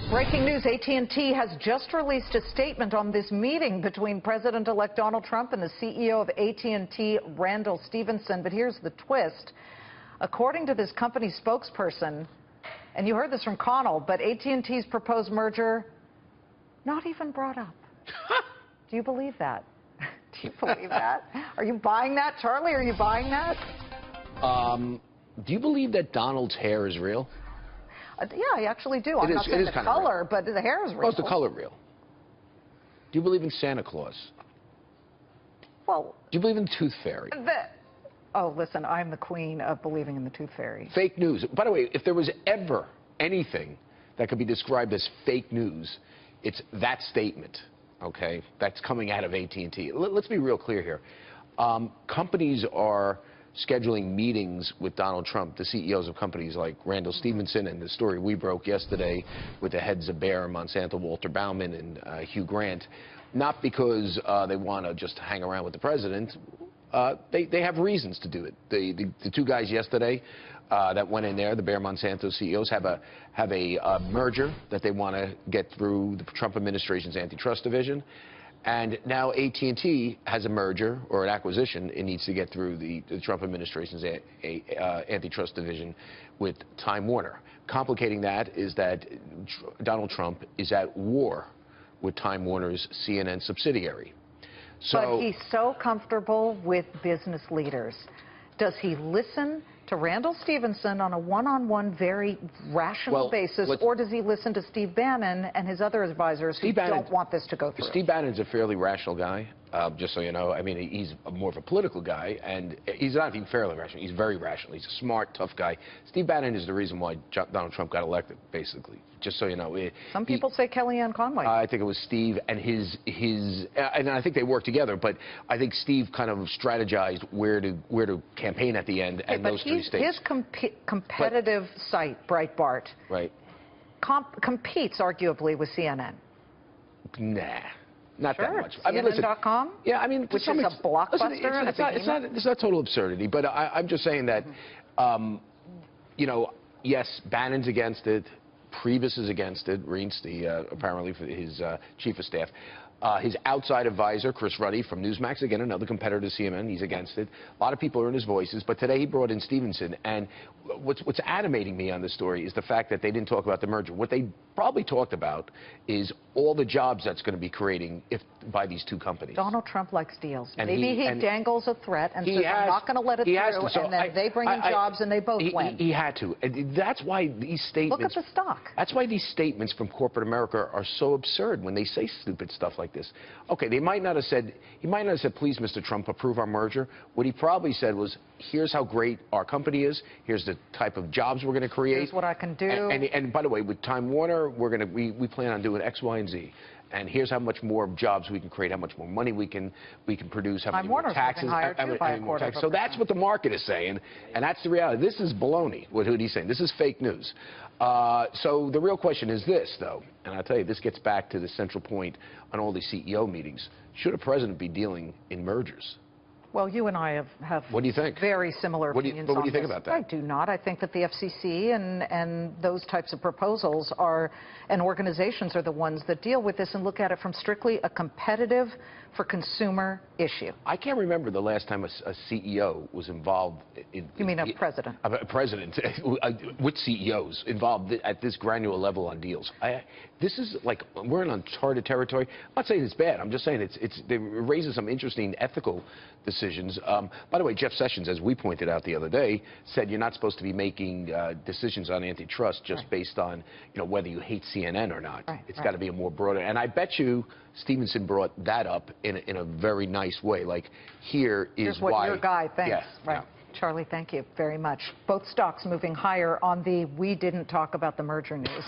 Breaking news, AT&T has just released a statement on this meeting between President-elect Donald Trump and the CEO of AT&T, Randall Stephenson. But here's the twist. According to this company spokesperson, and you heard this from Connell, but AT&T's proposed merger not even brought up. Do you believe that? Do you believe that? Are you buying that, Charlie? Are you buying that? Do you believe that Donald's hair is real? Yeah, I actually do. I'm not saying the color, but the hair is real. Oh, is the color real? Do you believe in Santa Claus? Well... Do you believe in the Tooth Fairy? Oh, listen, I'm the queen of believing in the Tooth Fairy. Fake news. By the way, if there was ever anything that could be described as fake news, it's that statement, okay, that's coming out of AT&T. Let's be real clear here. Companies are scheduling meetings with Donald Trump, the CEOs of companies like Randall Stephenson, and the story we broke yesterday with the heads of Bayer, Monsanto, Walter Baumann, and Hugh Grant, not because they want to just hang around with the president. They have reasons to do it. The two guys yesterday that went in there, the Bayer Monsanto CEOs, have a merger that they want to get through the Trump administration's antitrust division. And now AT&T has a merger or an acquisition it needs to get through the Trump administration's antitrust division with Time Warner. Complicating that is that Donald Trump is at war with Time Warner's CNN subsidiary. But he's so comfortable with business leaders. Does he listen to Randall Stephenson on a one-on-one, very rational basis, or does he listen to Steve Bannon and his other advisors who don't want this to go through? Steve Bannon's a fairly rational guy, just so you know. I mean, he's more of a political guy, and he's not even fairly rational. He's very rational. He's a smart, tough guy. Steve Bannon is the reason why Donald Trump got elected, basically, just so you know. Some people say Kellyanne Conway. I think it was Steve and and I think they worked together, but I think Steve kind of strategized where to campaign at the end, and those three states. His competitive site, Breitbart, competes arguably with CNN. Nah. Not that much. I mean, CNN.com? Yeah, I mean, which is a blockbuster. Listen, it's not total absurdity, but I'm just saying that, you know, yes, Bannon's against it. Priebus is against it. Reince, apparently for his chief of staff. His outside advisor, Chris Ruddy from Newsmax, again, another competitor to CNN, he's against it. A lot of people are in his voices, but today he brought in Stephenson. And what's animating me on this story is the fact that they didn't talk about the merger. What they probably talked about is all the jobs that's going to be creating by these two companies. Donald Trump likes deals. And maybe he dangles a threat and says, I'm not going to let it through, and then they bring in jobs and they both win. He had to. And that's why these statements... Look at the stock. That's why these statements from corporate America are so absurd when they say stupid stuff like this. Okay, he might not have said, please, Mr. Trump, approve our merger. What he probably said was, here's how great our company is. Here's the type of jobs we're going to create. Here's what I can do. And by the way, with Time Warner, we plan on doing X, Y, and Z. And here's how much more jobs we can create, how much more money we can produce, how many more taxes. So that's what the market is saying, and that's the reality. This is baloney, what he's saying. This is fake news. So the real question is this, though, and I'll tell you, this gets back to the central point on all these CEO meetings. Should a president be dealing in mergers? Well, you and I have what do you think? Very similar opinions on this. What do you think about that? I do not. I think that the FCC and those types of proposals and organizations are the ones that deal with this and look at it from strictly a competitive for consumer issue. I can't remember the last time a CEO was involved in... You mean a president? A president with CEOs involved at this granular level on deals. This is like, we're in uncharted territory. I'm not saying it's bad. I'm just saying it raises some interesting ethical decisions. By the way, Jeff Sessions, as we pointed out the other day, said you're not supposed to be making decisions on antitrust just based on, you know, whether you hate CNN or not. It's got to be a more broader. And I bet you Stephenson brought that up in a very nice way. Like, here's what why your guy thinks. Yeah. Charlie, thank you very much. Both stocks moving higher on the we didn't talk about the merger news.